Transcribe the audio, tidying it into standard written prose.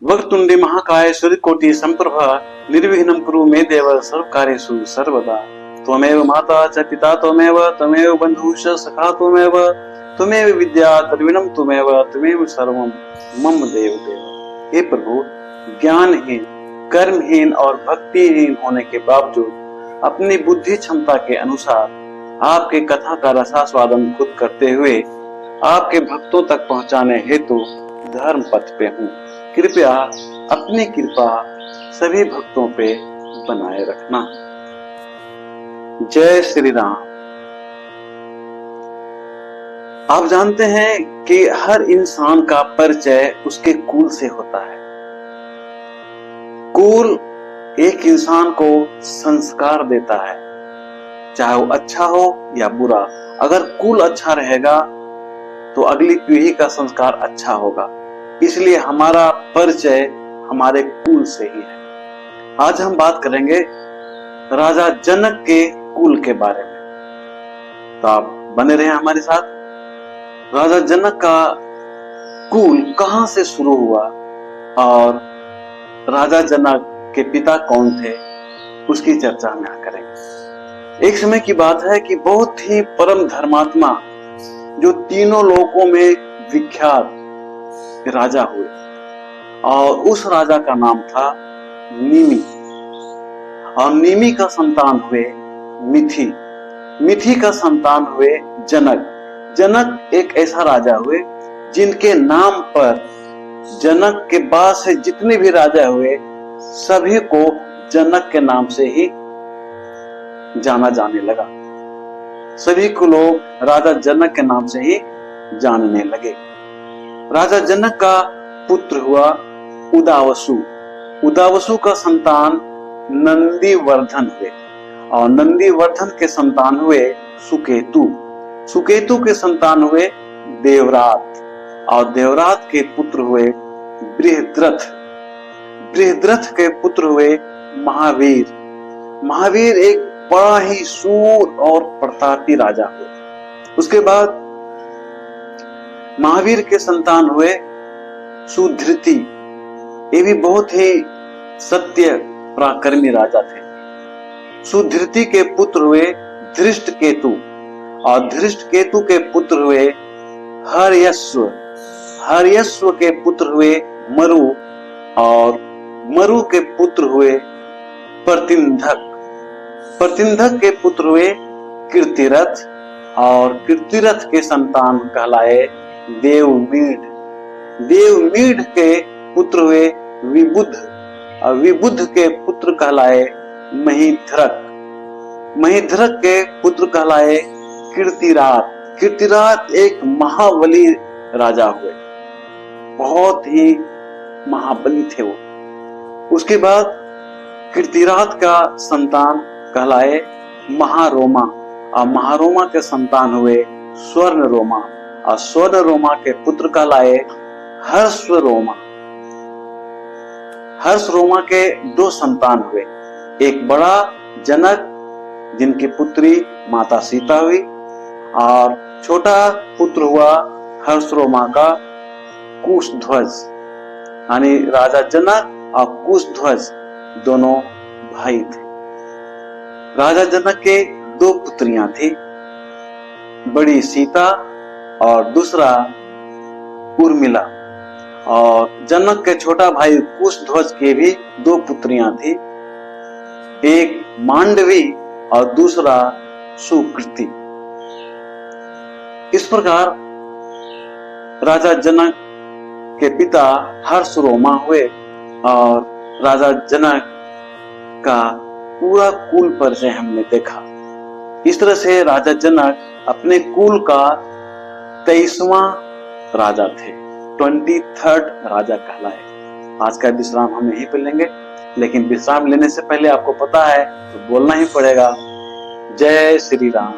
वक्रतुंडे महाकाय सूर्यकोटि संप्रभा निर्विघ्नं कुरु मे देव सर्वकार्येषु सर्वदा। त्वमेव माता च पिता त्वमेव बन्धुः च सखा त्वमेव विद्या द्रविणं त्वमेव सर्वं मम देव देव। हे प्रभु, ज्ञानहीन, कर्महीन और भक्तिहीन होने के बावजूद अपनी बुद्धि क्षमता के अनुसार आपके कथा का रसास्वादन खुद करते हुए आपके भक्तों तक पहुंचाने हेतु धर्म पथ पे हूँ। कृपया अपनी कृपा सभी भक्तों पे बनाए रखना। जय श्री राम। आप जानते हैं कि हर इंसान का परिचय उसके कुल से होता है। कुल एक इंसान को संस्कार देता है, चाहे वो अच्छा हो या बुरा। अगर कुल अच्छा रहेगा तो अगली पीढ़ी का संस्कार अच्छा होगा। इसलिए हमारा परिचय हमारे कुल से ही है। आज हम बात करेंगे राजा जनक के कुल के बारे में, तो आप बने रहे हमारे साथ। राजा जनक का कुल कहां से शुरू हुआ और राजा जनक के पिता कौन थे, उसकी चर्चा हम यहां करेंगे। एक समय की बात है कि बहुत ही परम धर्मात्मा जो तीनों लोकों में विख्यात राजा हुए, और उस राजा का नाम था निमि, और निमि का संतान हुए मिथि, मिथि का संतान हुए जनक। जनक एक ऐसा राजा हुए जिनके नाम पर जनक के बाद से जितने भी राजा हुए सभी को जनक के नाम से ही जाना जाने लगा। सभी को लोग राजा जनक के नाम से ही जानने लगे। राजा जनक का पुत्र हुआ उदावसु। उदावसु का संतान नंदीवर्धन हुए, और नंदीवर्धन के संतान हुए सुकेतु। सुकेतु के संतान हुए देवरात, और देवरात के पुत्र हुए बृहद्रथ। बृहद्रथ के पुत्र हुए महावीर। महावीर एक बड़ा ही सूर और प्रतापी राजा हुए। उसके बाद महावीर के संतान हुए सुधृति। ये भी बहुत ही सत्य पराक्रमी राजा थे। सुधृति के पुत्र हुए धृष्टकेतु, और धृष्टकेतु के पुत्र हुए हर्यश्व। हर्यश्व के पुत्र हुए मरु, और मरु के पुत्र हुए प्रतिंधक। प्रतिंधक के पुत्र हुए कीर्तिरथ, और कीर्तिरथ के संतान कहलाए देवमीढ़। देवमीढ़ के पुत्र हुए विबुध, और विबुध के पुत्र कहलाए महिध्रक। महिध्रक के पुत्र कहलाए कीर्तिरात। कीर्तिरात एक महाबली राजा हुए, बहुत ही महाबली थे वो। उसके बाद कीर्तिरात का संतान कहलाए महारोमा, और महारोमा के संतान हुए स्वर्णरोमा, और स्वर्णरोमा के पुत्र कहलाए हर्षरोमा। हर्षरोमा के दो संतान हुए, एक बड़ा जनक जिनकी पुत्री माता सीता हुई, और छोटा पुत्र हुआ हर्षरोमा का कुशध्वज। यानी राजा जनक और कुशध्वज दोनों भाई थे। राजा जनक के दो पुत्रियां थी, बड़ी सीता और दूसरा उर्मिला। और जनक के छोटा भाई कुशध्वज के भी दो पुत्रियां थी, एक मांडवी और दूसरा सुकृति। इस प्रकार राजा जनक के पिता हर्षरोमा हुए, और राजा जनक का पूरा कुल परिचय हमने देखा। इस तरह से राजा जनक अपने कुल का 23वां राजा थे, 23rd राजा कहलाए। आज का विश्राम हम यहीं पर लेंगे, लेकिन विश्राम लेने से पहले आपको पता है तो बोलना ही पड़ेगा, जय श्री राम।